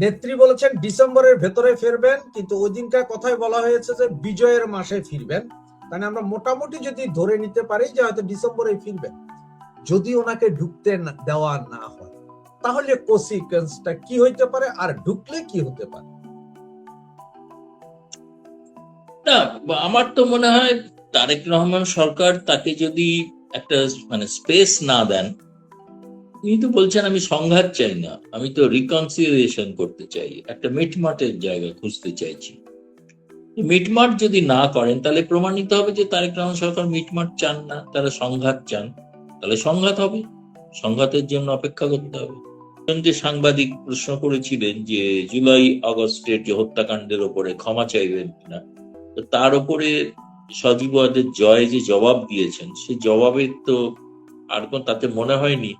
নেত্রী বলেছেন ডিসেম্বরের ভেতরে ফিরবেন, কিন্তু ওই দিনকার কথায় বলা হয়েছে যে বিজয়ের মাসে ফিরবেন। মানে আমরা মোটামুটি যদি ধরে নিতে পারি যে হয়তো ডিসেম্বরে ফিরবেন, যদি ওনাকে ঢুকতে দেওয়া না হয় তাহলে কনসিকুয়েন্সটা কি হইতে পারে, আর ঢুকলে কি হতে পারে? না, আমার তো মনে হয় তারেক রহমান সরকার তাকে যদি একটা স্পেস না দেন, তিনি তো বলছেন আমি সংঘাত চাই না, আমি তো রিকনসিলিয়েশন করতে চাই, একটা মিটমাটের জায়গা খুঁজতে চাইছি। মিটমাট যদি না করেন তাহলে প্রমাণিত হবে যে তারেক রহমান সরকার মিটমাট চান না, তারা সংঘাত চান। তাহলে সংঘাত হবে, সংঘাতের জন্য অপেক্ষা করতে হবে। যে সাংবাদিক প্রশ্ন করেছিলেন যে জুলাই আগস্টের যে হত্যাকাণ্ডের ওপরে ক্ষমা চাইবেন কিনা, তো তার উপরে সজীব ওয়াজেদ জয় যে জবাব দিয়েছেন, সেই জবাবের তো আর কোন তাতে মনে হয়নি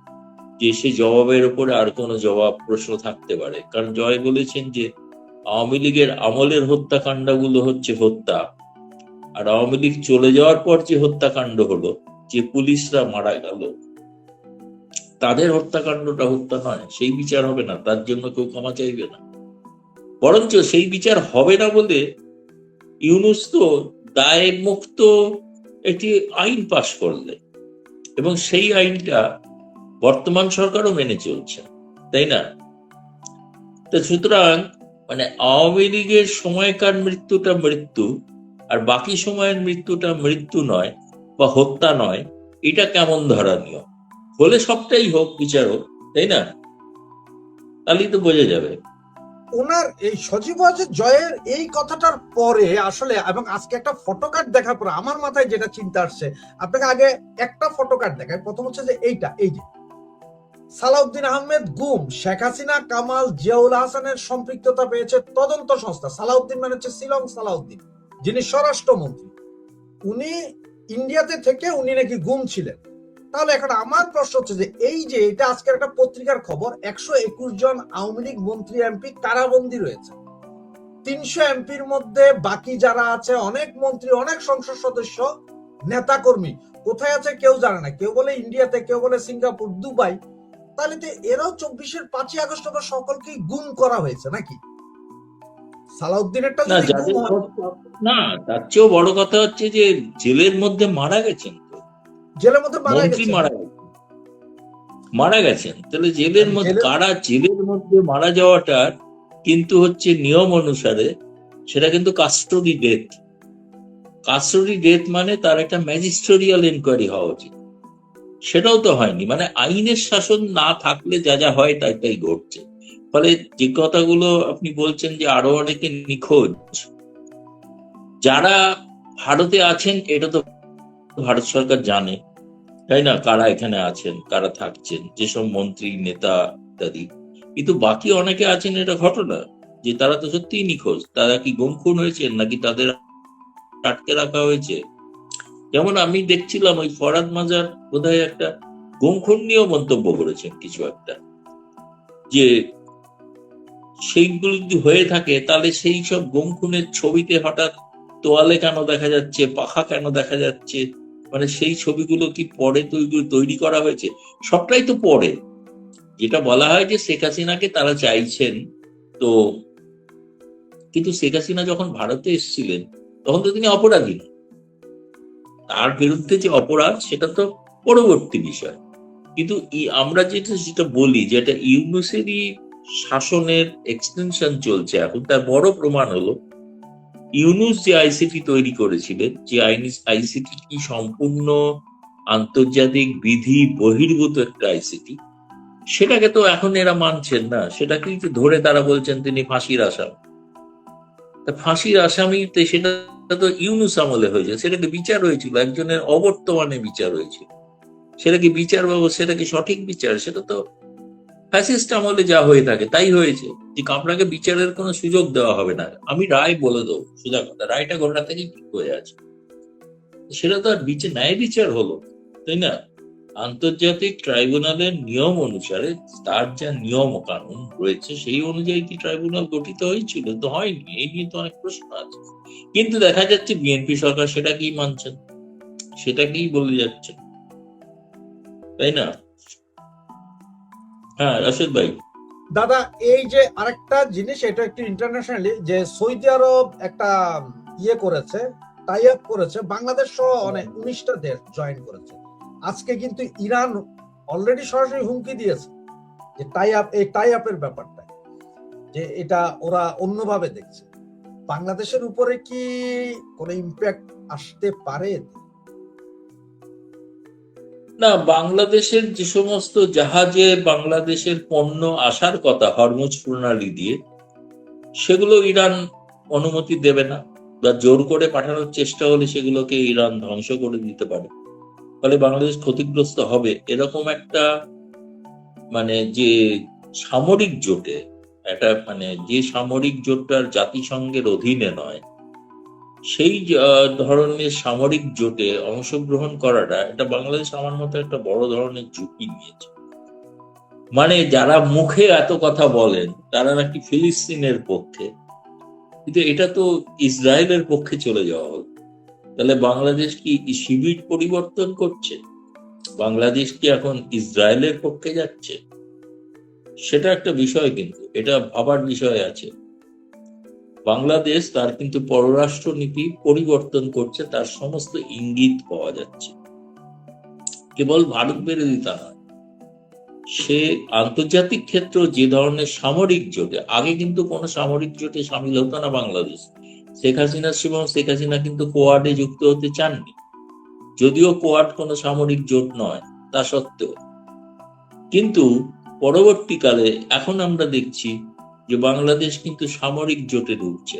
যে সেই জবাবের উপরে আর কোনো জবাব প্রশ্ন থাকতে পারে। কারণ জয় বলেছেন যে আওয়ামী লীগের আমলের হত্যাকাণ্ডগুলো হচ্ছে হত্যা, আর আওয়ামী লীগ চলে যাওয়ার পর যে হত্যাকাণ্ড হলো, যে পুলিশরা মারা গেল, তাদের হত্যাকাণ্ডটা হত্যা নয়, সেই বিচার হবে না, তার জন্য কেউ ক্ষমা চাইবে না। বরঞ্চ সেই বিচার হবে না বলে ইউনূস তো দায় মুক্ত একটি আইন পাশ করলে, এবং সেই আইনটা বর্তমান সরকারও মেনে চলছে, তাই না? তো সুতরাং আওয়ামী লীগের সময়কার মৃত্যুটা মৃত্যু, আর বাকি সময়ের মৃত্যুটা মৃত্যু নয় বা হত্যা নয়, এটা কেমন ধরনীয় হলে সবটাই হোক, বিচার হোক, তাই না? তাহলেই তো বোঝা যাবে। ওনার এই সজীব ওয়াজেদ জয়ের এই কথাটার পরে আসলে, এবং আজকে একটা ফটোকার্ড দেখার পর আমার মাথায় যেটা চিন্তা আসছে, আপনাকে আগে একটা ফটোকার্ড দেখায়। প্রথম হচ্ছে যে এইটা, এই যে সালাউদ্দিন আহমেদ গুম, শেখ হাসিনা, কামাল, জিয়াউল হাসানের সম্পৃক্ততা পেয়েছে তদন্ত সংস্থা। সালাউদ্দিন মানে হচ্ছে শিলং সালাউদ্দিন, যিনি স্বরাষ্ট্রমন্ত্রী। উনি ইন্ডিয়াতে থেকে উনি নাকি গুম ছিলেন। তাহলে এখন আমার প্রশ্ন হচ্ছে যে এই যে এটা আজকের একটা পত্রিকার খবর, 121 জন আওয়ামী লীগ মন্ত্রী এমপি কারাবন্দী রয়েছে। 300 এমপির মধ্যে বাকি যারা আছে, অনেক মন্ত্রী, অনেক সংসদ সদস্য, নেতা কর্মী কোথায় আছে কেউ জানে না। কেউ বলে ইন্ডিয়াতে, কেউ বলে সিঙ্গাপুর, দুবাই। তাহলে তো এরাও 24-এর 5ই আগস্ট সকলকেই গুম করা হয়েছে নাকি? সালাউদ্দিনেরটা না, যদি গুম যাদের হয়, না, তার চেয়েও বড় কথা হচ্ছে যে জেলের মধ্যে মারা গেছেন, তো জেলের মধ্যে মারা মন্ত্রী গেছে। মারা গেছেন, তাহলে জেলের মধ্যে জেলের কারা, জেলের মধ্যে মারা যাওয়াটার কিন্তু হচ্ছে নিয়ম অনুসারে সেটা কিন্তু কাস্টডি ডেথ। কাস্টডি ডেথ মানে তার একটা ম্যাজিস্ট্রিয়াল এনকোয়ারি হওয়া উচিত, সেটাও তো হয়নি। আইনের শাসন না থাকলে যা যা হয় তাই ঘটছে। ফলে যে কথাগুলো আপনি বলছেন যে আরো অনেকে নিখোঁজ, যারা ভারতে আছেন এটা তো ভারত সরকার জানে, তাই না? কারা এখানে আছেন, কারা থাকছেন, যেসব মন্ত্রী, নেতা ইত্যাদি। কিন্তু বাকি অনেকে আছেন, এটা ঘটনা যে তারা তো সত্যিই নিখোঁজ। তারা কি গুম খুন হয়েছেন নাকি তাদের আটকে রাখা হয়েছে? যেমন আমি দেখছিলাম ওই ফরহাদ মাজার বোধহয় একটা গুম খুন নিয়েও মন্তব্য করেছেন কিছু একটা, যে সেইগুলো যদি হয়ে থাকে তাহলে সেই সব গুম খুনের ছবিতে হঠাৎ তোয়ালে কেন দেখা যাচ্ছে, পাখা কেন দেখা যাচ্ছে, সেই ছবিগুলো কি পরে তৈরি করা হয়েছে? সবটাই তো পরে। যেটা বলা হয় যে শেখ হাসিনাকে তারা চাইছেন, তো কিন্তু শেখ হাসিনা যখন ভারতে এসেছিলেন তখন তো তিনি অপরাধী না। তার বিরুদ্ধে যে অপরাধ সেটা তো পরবর্তী বিষয়। কিন্তু আমরা যেটা বলি যে এটা ইউনূসেরই শাসনের এক্সটেনশন চলছে এখন, তার বড় প্রমাণ হলো ইউনূস যে আইসিটি তৈরি করেছিলেন, যে আইসিটি কি সম্পূর্ণ আন্তর্জাতিক বিধি বহির্ভূত একটা আইসিটি, সেটাকে তো এখন এরা মানছেন না। সেটাকেই তো ধরে তারা বলছেন তিনি ফাঁসির আসামি। ফাঁসির আসামিতে সেটা তো ইউনূস আমলে হয়েছে, সেটাকে বিচার হয়েছিল, একজনের অবর্তমানে বিচার হয়েছিল। সেটা কি বিচার ব্যবস্থা, সেটা কি সঠিক বিচার? সেটা তো ফ্যাসিস্ট আমলে যা হয়ে থাকে তাই হয়েছে, যে আপনাকে বিচারের কোনো সুযোগ দেওয়া হবে না, আমি রায় বলে দেবো, সোজা কথা, রায়টা গোটা থেকে ঠিক হয়ে আছে। সেটা তো আর ন্যায় বিচার হলো, তাই না? আন্তর্জাতিক ট্রাইব্যুনালের নিয়ম অনুসারে তার যা নিয়ম কানুন রয়েছে সেই অনুযায়ী কি ট্রাইব্যুনাল গঠিত হয়েছিল? তো হয়নি, এই নিয়ে তো অনেক প্রশ্ন আছে। কিন্তু দেখা যাচ্ছে বিএনপি সরকার সেটাকেই মানছেন, সেটাকেই বলে যাচ্ছে, তাই না? হ্যাঁ, রাশেদ ভাই। দাদা, এই যে আরেকটা জিনিস, এটা একটু ইন্টারন্যাশনালি, যে সৌদি আরব একটা করেছে, টাই আপ করেছে, বাংলাদেশ সহ অনেক 19টা দেশ জয়েন করেছে। আজকে কিন্তু ইরান অলরেডি সরাসরি হুমকি দিয়েছে যে টাই আপের ব্যাপারটা, যে এটা ওরা অন্যভাবে দেখছে। বাংলাদেশের উপরে কি কোনো ইম্প্যাক্ট আসতে পারে? না, বাংলাদেশের যে সমস্ত জাহাজে বাংলাদেশের পণ্য আসার কথা হরমুজ প্রণালী দিয়ে, সেগুলো ইরান অনুমতি দেবে না, বা জোর করে পাঠানোর চেষ্টা হলে সেগুলোকে ইরান ধ্বংস করে দিতে পারে। ফলে বাংলাদেশ ক্ষতিগ্রস্ত হবে, এরকম একটা মানে যে সামরিক জোটে, একটা মানে যে সামরিক জোটটার জাতিসংঘের অধীনে নয়, সেই ধরনের সামরিক জোটে অংশগ্রহণ করাটা, এটা বাংলাদেশ আমার মতো একটা বড় ধরনের ঝুঁকি নিয়েছে। মানে যারা মুখে এত কথা বলেন তারা নাকি ফিলিস্তিনের পক্ষে, কিন্তু এটা তো ইসরায়েলের পক্ষে চলে যাওয়া হলো। তাহলে বাংলাদেশ কি শিবির পরিবর্তন করছে? বাংলাদেশ কি এখন ইসরায়েলের পক্ষে যাচ্ছে? সেটা একটা বিষয়, কিন্তু এটা ভাবার বিষয় আছে। বাংলাদেশ তার কিন্তু পররাষ্ট্র নীতি পরিবর্তন করছে, তার সমস্ত ইঙ্গিত পাওয়া যাচ্ছে। কেবল ভারত বিরোধিতা নয়, সে আন্তর্জাতিক ক্ষেত্র যে ধরনের সামরিক জোটে, আগে কিন্তু কোনো সামরিক জোটে সামিল হতো না বাংলাদেশ। শেখ হাসিনার সময় শেখ হাসিনা কিন্তু কোয়াডে যুক্ত হতে চাননি, যদিও কোয়াড কোনো সামরিক জোট নয় তা সত্ত্বেও। কিন্তু পরবর্তীকালে এখন আমরা দেখছি যে বাংলাদেশ কিন্তু সামরিক জোটে ঢুকছে,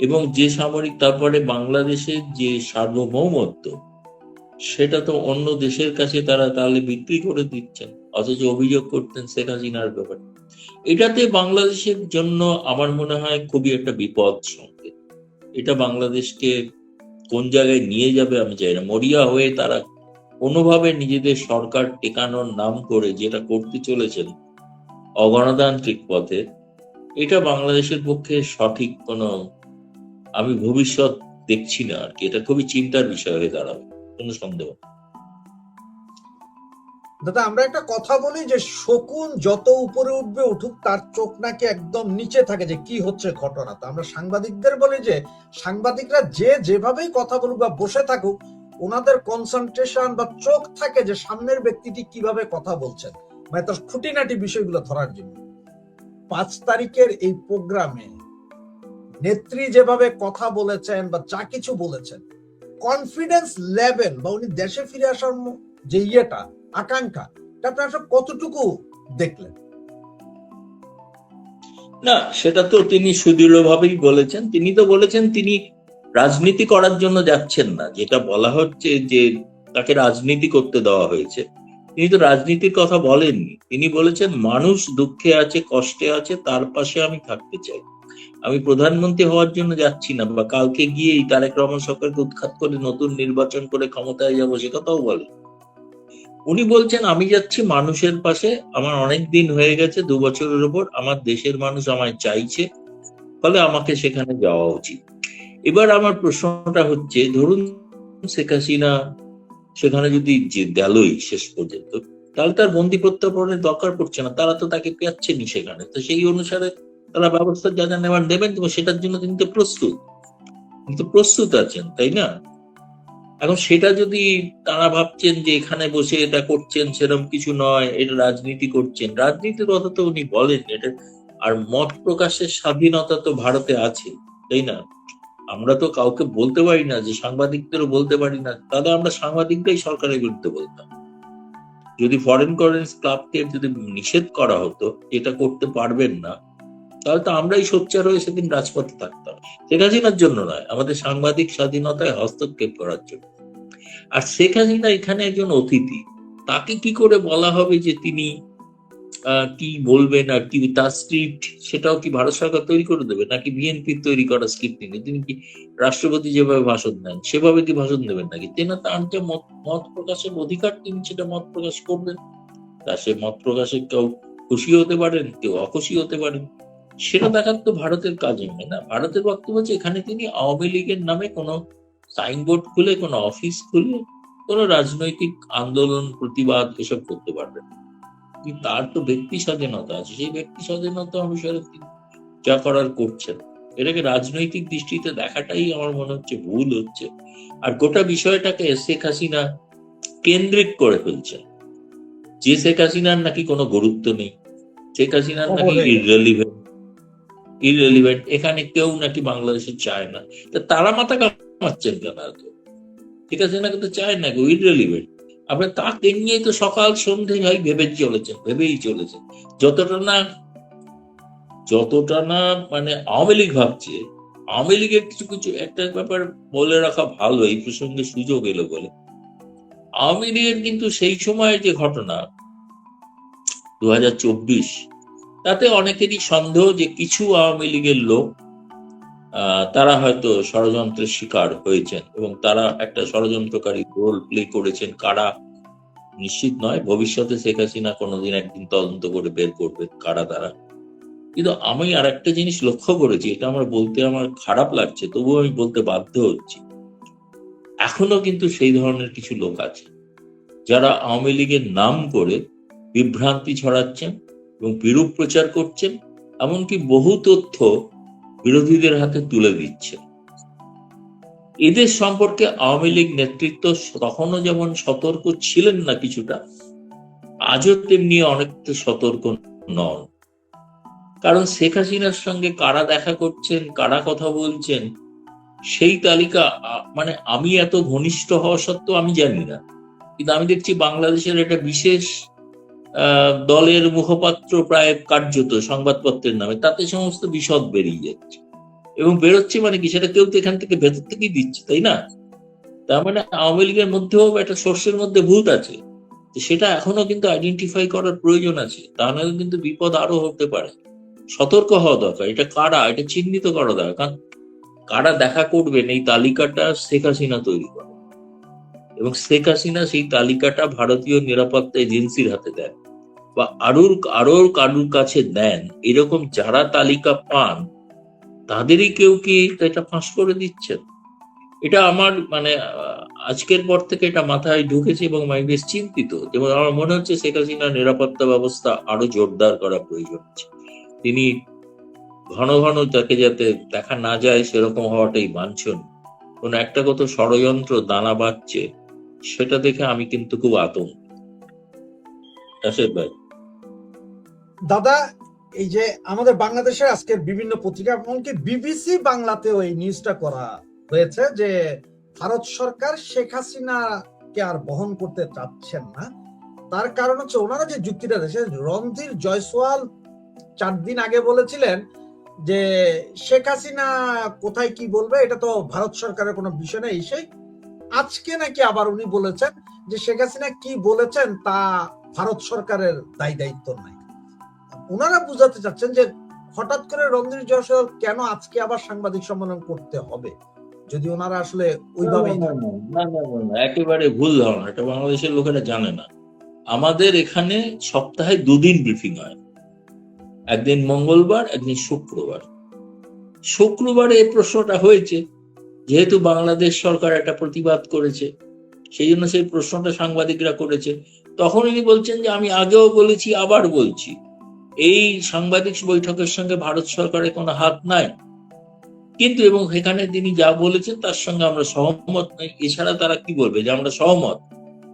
এবং যে সামরিক, তারপরে বাংলাদেশের যে সার্বভৌমত্ব, সেটা তো অন্য দেশের কাছে তারা তাহলে বিক্রি করে দিচ্ছেন, অথচ অভিযোগ করতেন শেখ হাসিনার ব্যাপারে। এটাতে বাংলাদেশের জন্য আমার মনে হয় খুবই একটা বিপদ সংকেত। এটা বাংলাদেশকে কোন জায়গায় নিয়ে যাবে আমি জানি না। মরিয়া হয়ে তারা কোনোভাবে নিজেদের সরকার টেকানোর নাম করে যেটা করতে চলেছেন অগণতান্ত্রিক পথে, এটা বাংলাদেশের পক্ষে সঠিক কোনো আমি ভবিষ্যৎ দেখছি না আর কি। এটা খুবই চিন্তার বিষয় হয়ে দাঁড়াবে, কোনো সন্দেহ নেই। দাদা, আমরা একটা কথা বলি যে শকুন যত উপরে উঠবে উঠুক, তার চোখ নাকি একদম নিচে থাকে যে কি হচ্ছে ঘটনা। তো আমরা সাংবাদিকদের বলি যে সাংবাদিকরা যেভাবেই কথা বলুক বা বসে থাকুক, ওনাদের কনসেন্ট্রেশন বা চোখ থাকে যে সামনের ব্যক্তিটি কিভাবে কথা বলছেন, মানে তার খুঁটিনাটি বিষয়গুলো ধরার জন্য। 5 তারিখের এই প্রোগ্রামে নেত্রী যেভাবে কথা বলেছেন বা যা কিছু বলেছেন, কনফিডেন্স লেভেল বা উনি দেশে ফিরে আসার যে আকাঙ্ক্ষা, আপনারা সব কতটুকু দেখলেন? না, সেটা তো তিনি সুদৃঢ়ভাবেই বলেছেন। তিনি তো বলেছেন তিনি রাজনীতি করার জন্য যাচ্ছেন না, যেটা বলা হচ্ছে যে তাকে রাজনীতি করতে দেওয়া হয়েছে। তিনি তো রাজনীতির কথা বলেননি, তিনি বলেছেন মানুষ দুঃখে আছে, কষ্টে আছে, তার পাশে আমি থাকতে চাই। আমি প্রধানমন্ত্রী হওয়ার জন্য যাচ্ছি না, বা কালকে গিয়েই তারেক রহমান সরকারকে উৎখাত করে নতুন নির্বাচন করে ক্ষমতায় যাবো, সে কথাও বলে। উনি বলছেন আমি যাচ্ছি মানুষের পাশে, আমার অনেক দিন হয়ে গেছে, 2 বছরের উপর, আমার দেশের মানুষ আমায় চাইছে, ফলে আমাকে সেখানে যাওয়া উচিত। এবার আমার প্রশ্নটা হচ্ছে, ধরুন শেখ হাসিনা সেখানে যদি গেলই শেষ পর্যন্ত, তাহলে তার বন্দি প্রত্যার্পণের দরকার পড়ছে না, তারা তো তাকে পেয়াচ্ছেনি সেখানে। তো সেই অনুসারে তারা ব্যবস্থা যা যা নেওয়ার নেবেন, তো সেটার জন্য তিনি তো প্রস্তুত আছেন, তাই না? এখন সেটা যদি তারা ভাবছেন যে এখানে বসে এটা করছেন, সেরকম কিছু নয়, এটা রাজনীতি করছেন, রাজনীতির কথা তো উনি বলেন এটা। আর মত প্রকাশের স্বাধীনতা তো ভারতে আছে, তাই না? আমরা তো কাউকে বলতে পারি না, যে সাংবাদিকদেরও বলতে পারি না, তাহলে আমরা সাংবাদিকরাই সরকারের বিরুদ্ধে বলতাম। যদি ফরেন কারেন্স ক্লাবকে যদি নিষেধ করা হতো, এটা করতে পারবেন না, তাহলে তো আমরাই সোচ্চার হয়ে সেদিন রাজপথে থাকতাম। শেখ হাসিনার জন্য নয়, আমাদের সাংবাদিক স্বাধীনতায় হস্তক্ষেপ করার জন্য। আর শেখ হাসিনা এখানে একজন অতিথি, তাকে কি করে বলা হবে যে তিনি কি বলবেন, আর কি তার স্ক্রিপ্ট, সেটাও কি ভারত সরকার তৈরি করে দেবে, নাকি বিএনপির তৈরি করা স্ক্রিপ্ট নিয়ে তিনি কি রাষ্ট্রপতি যেভাবে ভাষণ দেন সেভাবে কি ভাষণ দেবেন নাকি? তেনা তার যে মত প্রকাশের অধিকার, তিনি সেটা মত প্রকাশ করবেন। তা সে মত প্রকাশে কেউ খুশি হতে পারেন, কেউ অখুশি হতে পারেন, সেটা দেখার তো ভারতের কাজ নয় না। ভারতের বক্তব্য হচ্ছে এখানে তিনি আওয়ামী লীগের নামে কোনো সাইনবোর্ড খুলে, কোনো অফিস খুলে, কোনো রাজনৈতিক আন্দোলন, প্রতিবাদ এসব করতে পারবেন। কিন্তু তার তো ব্যক্তি স্বাধীনতা আছে, সেই ব্যক্তি স্বাধীনতা অনুসারে তিনি যা করার করছেন। এটাকে রাজনৈতিক দৃষ্টিতে দেখাটাই আমার মনে হচ্ছে ভুল হচ্ছে। আর গোটা বিষয়টাকে শেখ হাসিনা কেন্দ্রিক করে ফেলছে, যে শেখ হাসিনার নাকি কোনো গুরুত্ব নেই, শেখ হাসিনার নাকি ইররেলিভেন্ট, এখানে কেউ নাকি বাংলাদেশে চায় না। তারা মাথা কামাচ্ছেন কেন? ঠিক আছে, না কিন্তু চায় না, ইররেলিভেন্ট। আপনার তাকে নিয়েই তো সকাল সন্ধে ভাই ভেবেই চলেছেন। যতটা না মানে আওয়ামী লীগ ভাবছে, আওয়ামী লীগের কিছু কিছু একটা ব্যাপার বলে রাখা ভালো, এই প্রসঙ্গে সুযোগ এলো বলে। আওয়ামী লীগের কিন্তু সেই সময়ের যে ঘটনা 2024, তাতে অনেকেরই সন্দেহ যে কিছু আওয়ামী লীগের লোক তারা হয়তো ষড়যন্ত্রের শিকার হয়েছেন এবং তারা একটা ষড়যন্ত্রকারী রোল প্লে করেছেন। কারা নিশ্চিত নয়, ভবিষ্যতে শেখ হাসিনা কোনোদিন একদিন তদন্ত করে বের করবে কারা তারা। কিন্তু আমি আর একটা জিনিস লক্ষ্য করেছি, এটা আমার বলতে আমার খারাপ লাগছে, তবুও আমি বলতে বাধ্য হচ্ছি। এখনো কিন্তু সেই ধরনের কিছু লোক আছে যারা আওয়ামী লীগের নাম করে বিভ্রান্তি ছড়াচ্ছেন এবং বিরূপ প্রচার করছেন, এমনকি বহু তথ্য বিরোধীদের হাতে তুলে দিচ্ছে। এদের সম্পর্কে আওয়ামী লীগ নেতৃত্ব তখনও যেমন সতর্ক ছিলেন না কিছুটা, আজও তেমনি অনেকটা সতর্ক নন। কারণ শেখ হাসিনার সঙ্গে কারা দেখা করছেন, কারা কথা বলছেন, সেই তালিকা মানে আমি এত ঘনিষ্ঠ হওয়া সত্ত্বেও আমি জানি না। কিন্তু আমি দেখছি বাংলাদেশের একটা বিশেষ দলের মুখপাত্র প্রায় কার্যত সংবাদপত্রের নামে তাতে সমস্ত বিশদ বেরিয়ে যাচ্ছে এবং বেরোচ্ছে মানে কি, সেটা কেউ তো এখান থেকে ভেতর থেকেই দিচ্ছে, তাই না? তার মানে আওয়ামী লীগের মধ্যেও একটা সোর্সের মধ্যে ভূত আছে, সেটা এখনো কিন্তু আইডেন্টিফাই করার প্রয়োজন আছে, তা নাহলে কিন্তু বিপদ আরো হতে পারে। সতর্ক হওয়া দরকার, এটা কারা, এটা চিহ্নিত করা দরকার। কারণ কারা দেখা করবেন এই তালিকাটা শেখ হাসিনা তৈরি করে এবং শেখ হাসিনা সেই তালিকাটা ভারতীয় নিরাপত্তা এজেন্সির হাতে দেন বা আরো কারুর কাছে দেন। এরকম যারা তালিকা পান তাদেরই কেউ কি এটা ফাঁস করে দিচ্ছেন। এটা আমার মানে আজকের পর থেকে এটা মাথায় ঢুকেছে এবং আমি বেশ চিন্তিত, এবং আমার মনে হচ্ছে শেখ হাসিনার নিরাপত্তা ব্যবস্থা আরো জোরদার করা প্রয়োজন আছে। তিনি ঘন ঘন তাকে যাতে দেখা না যায় সেরকম হওয়াটাই বাঞ্ছনীয়। কোন একটা কত ষড়যন্ত্র দানা বাঁধছে, সেটা দেখে আমি কিন্তু খুব আতঙ্ক। ভাই দাদা, এই যে আমাদের বাংলাদেশের আজকের বিভিন্ন পত্রিকা, এমনকি বিবিসি বাংলাতেও এই নিউজটা করা হয়েছে যে ভারত সরকার শেখ হাসিনাকে আর বহন করতে চাচ্ছেন না। তার কারণ হচ্ছে ওনারা যে যুক্তিটা দিয়েছে, রণধীর জয়সওয়াল 4 দিন আগে বলেছিলেন যে শেখ হাসিনা কোথায় কি বলবে এটা তো ভারত সরকারের কোনো বিষয় নেই। সেই আজকে নাকি আবার উনি বলেছেন যে শেখ হাসিনা কি বলেছেন তা ভারত সরকারের দায়িত্ব নাই। ওনারা বুঝাতে চাচ্ছেন যে হঠাৎ করে রণধীর জয়সওয়াল কেন আজকে আবার সাংবাদিক সম্মেলন করতে হবে, যদি ওনারা আসলে ওইভাবেই। একেবারে ভুল ধারণা, এটা বাংলাদেশের লোকেরা জানে না। আমাদের এখানে সপ্তাহে 2 দিন ব্রিফিং হয়, একদিন মঙ্গলবার, একদিন শুক্রবার। শুক্রবারে এই প্রশ্নটা হয়েছে যেহেতু বাংলাদেশ সরকার একটা প্রতিবাদ করেছে, সেই জন্য সেই প্রশ্নটা সাংবাদিকরা করেছে। তখন উনি বলছেন যে আমি আগেও বলেছি, আবার বলছি, এই সাংবাদিক বৈঠকের সঙ্গে ভারত সরকারের কোনো হাত নাই। কিন্তু এবং সেখানে তিনি যা বলেছেন তার সঙ্গে আমরা সহমত নই। এছাড়া তারা কি বলবে যে আমরা সহমত?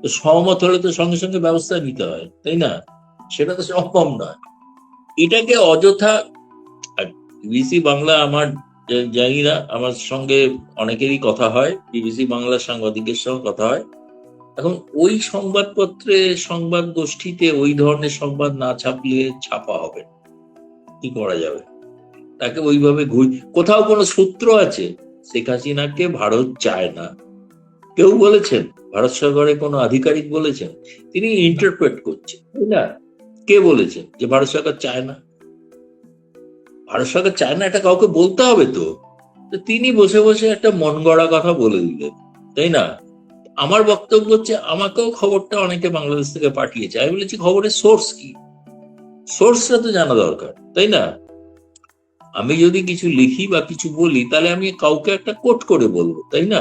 তো সহমত হলে তো সঙ্গে সঙ্গে ব্যবস্থা নিতে হয়, তাই না? সেটা তো সম্ভব নয়। এটাকে অযথা বিবিসি বাংলা, আমার জানি না, আমার সঙ্গে অনেকেরই কথা হয়, বিবিসি বাংলার সাংবাদিকের সঙ্গে কথা হয়। এখন ওই সংবাদপত্রে, সংবাদ গোষ্ঠীতে ওই ধরনের সংবাদ না ছাপলে ছাপা হবে, কি করা যাবে? তাকে ওইভাবে কোথাও কোনো সূত্র আছে শেখ হাসিনাকে ভারত চায় না? কেউ বলেছেন? ভারত সরকারের কোনো আধিকারিক বলেছেন? তিনি ইন্টারপ্রেট করছেন, তাই না? কে বলেছেন যে ভারত সরকার চায় না? ভারত সরকার চায় না এটা কাউকে বলতে হবে তো। তিনি বসে বসে একটা মন গড়া কথা বলে দিলেন, তাই না? আমার বক্তব্য হচ্ছে, আমাকেও খবরটা অনেকে বাংলাদেশ থেকে পাঠিয়েছে, আমি বলেছি খবরের সোর্স কি, সোর্সটা তো জানা দরকার, তাই না? আমি যদি কিছু লিখি বা কিছু বলি তাহলে আমি কাউকে একটা কোট করে বলবো, তাই না?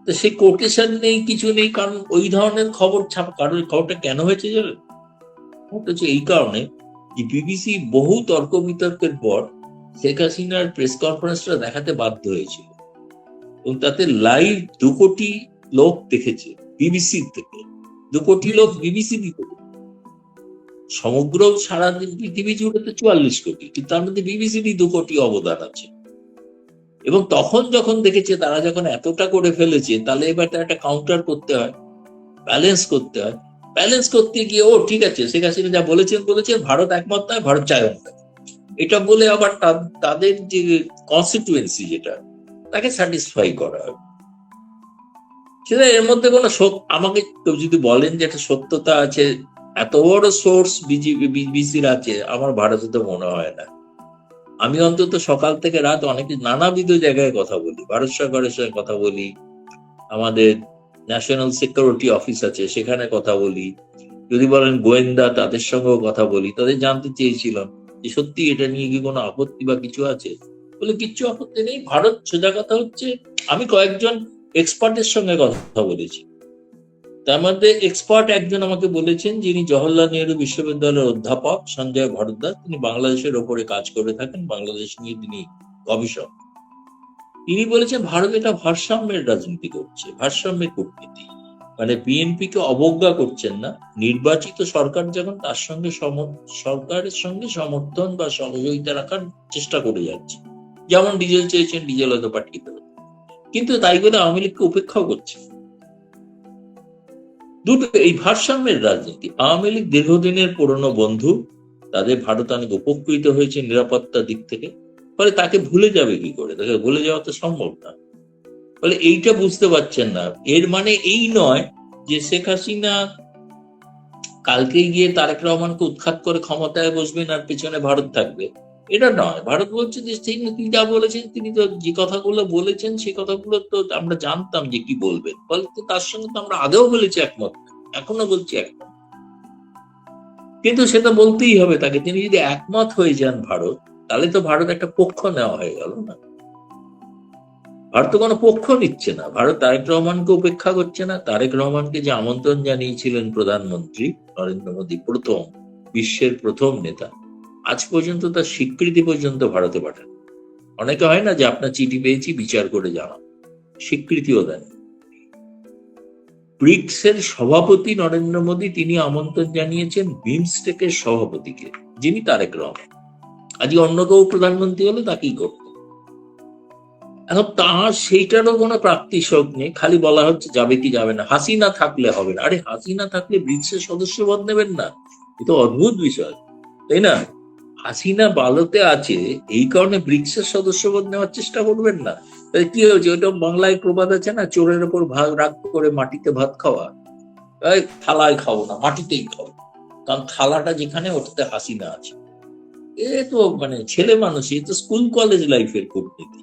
তো সেই কোটেশন নেই, কিছু নেই, কারণ ওই ধরনের খবর ছাপা, কারণ খবরটা কেন হয়েছে জানেন? ওটা হচ্ছে এই কারণে যে বিবিসি বহু তর্ক বিতর্কের পর শেখ হাসিনার প্রেস কনফারেন্সটা দেখাতে বাধ্য হয়েছিল, এবং তাতে লাইভ 2 কোটি লোক দেখেছে বিবিসি থেকে। 2 কোটি লোক বিবিসি দিতে, সমগ্র সারা পৃথিবী জুড়ে তো 44 কোটি, কিন্তু তার মধ্যে বিবিসিরই 2 কোটি অবদান আছে। এবং তখন যখন দেখেছে তারা যখন এতটা করে ফেলেছে, তাহলে এবার তার একটা কাউন্টার করতে হয়, ব্যালেন্স করতে হয়। ব্যালেন্স করতে গিয়ে ও ঠিক আছে, শেখ হাসিনা যা বলেছেন, ভারত একমত নয়, ভারত চায় না, এটা বলে আবার তাদের যে কনস্টিটুয়েন্সি যেটা, তাকে স্যাটিসফাই করা হয়। সেটা এর মধ্যে কোনো আমাকে কেউ যদি বলেন যে একটা সত্যতা আছে, এত বড় সোর্স বিবিসির আছে, আমার ভারতে তো মনে হয় না। আমি অন্তত সকাল থেকে রাত অনেক নানাবিধ জায়গায় কথা বলি, ভারত সরকারের সঙ্গে কথা বলি, আমাদের ন্যাশনাল সিকিউরিটি অফিস আছে সেখানে কথা বলি, যদি বলেন গোয়েন্দা তাদের সঙ্গেও কথা বলি। তাদের জানতে চেয়েছিলাম যে সত্যি এটা নিয়ে কি কোনো আপত্তি বা কিছু আছে, বলে কিচ্ছু আপত্তি নেই। ভারত, সোজা কথা হচ্ছে, আমি কয়েকজন এক্সপার্টের সঙ্গে কথা বলেছি, তার মধ্যে এক্সপার্ট একজন আমাকে বলেছেন, যিনি জওহরলাল নেহরু বিশ্ববিদ্যালয়ের অধ্যাপক সঞ্জয় ভরদ্বাজ, তিনি বাংলাদেশের ওপরে কাজ করে থাকেন, বাংলাদেশ নিয়ে তিনি গবেষক। তিনি বলেছেন ভারত এটা ভারসাম্যের রাজনীতি করছে, ভারসাম্যের কূটনীতি, মানে বিএনপি কে অবজ্ঞা করছেন না, নির্বাচিত সরকার যখন তার সঙ্গে সরকারের সঙ্গে সমর্থন বা সহযোগিতা রাখার চেষ্টা করে যাচ্ছে। যেমন ডিজেল চেয়েছেন, ডিজেল হয়তো পাঠিয়ে দেবে, কিন্তু তাই বলে আওয়ামী লীগকে উপেক্ষাও করছে। দুটো এই ভারসাম্যের রাজনীতি। আওয়ামী লীগ দীর্ঘদিনের পুরনো বন্ধু, তাদের ভারত অনেক উপকৃত হয়েছে নিরাপত্তার দিক থেকে, ফলে তাকে ভুলে যাবে কি করে? তাকে ভুলে যাওয়া তো সম্ভব না। ফলে এইটা বুঝতে পারছেন না। এর মানে এই নয় যে শেখ হাসিনা কালকে গিয়ে তারেক রহমানকে উৎখাত করে ক্ষমতায় বসবেন আর পেছনে ভারত থাকবে, এটা নয়। ভারত বলছে যে তিনি যা বলেছেন, তিনি তো যে কথাগুলো বলেছেন সেই কথাগুলো তো আমরা জানতাম যে কি বলবেন, ফলে তো তার সঙ্গে তো আমরা আগেও বলেছি একমত, এখনো বলছি একমত, কিন্তু সেটা বলতেই হবে তাকে। তিনি যদি একমত হয়ে যান ভারত, তাহলে তো ভারত একটা পক্ষ নেওয়া হয়ে গেল না। ভারত তো কোনো পক্ষ নিচ্ছে না, ভারত তারেক রহমানকে উপেক্ষা করছে না। তারেক রহমানকে যে আমন্ত্রণ জানিয়েছিলেন প্রধানমন্ত্রী নরেন্দ্র মোদী, প্রথম বিশ্বের প্রথম নেতা, আজ পর্যন্ত তার স্বীকৃতি পর্যন্ত ভারতে পাঠান। অনেকে হয় না যে আপনার চিঠি পেয়েছি, বিচার করে জানান, স্বীকৃতিও দেন। ব্রিক্স এর সভাপতি নরেন্দ্র মোদী, তিনি আমন্ত্রণ জানিয়েছেন বিমস্টেকের সভাপতিকে, যিনি তারেক রহমান। আজকে অন্য কেউ প্রধানমন্ত্রী হলে তাকেই করত। এখন তার সেইটারও কোনো প্রাপ্তিশোক নেই, খালি বলা হচ্ছে যাবে কি যাবে না, হাসিনা থাকলে হবে না। আরে হাসিনা থাকলে ব্রিক্সের সদস্যপদ নেবেন না? এ তো অদ্ভুত বিষয়, তাই না? হাসিনা ভারতে আছে, এই কারণে ব্রিক্সের সদস্যপদ নেওয়ার চেষ্টা করবেন না? তাই কি হয়েছে? ওইটা বাংলায় প্রবাদ আছে না, চোরের ওপর ভাগ রাগ করে মাটিতে ভাত খাওয়া। এই থালায় খাবো না, মাটিতেই খাবো, কারণ থালাটা যেখানে, ওটাতে হাসিনা আছে। এ তো মানে ছেলে মানুষ, এ তো স্কুল কলেজ লাইফের কূটনীতি।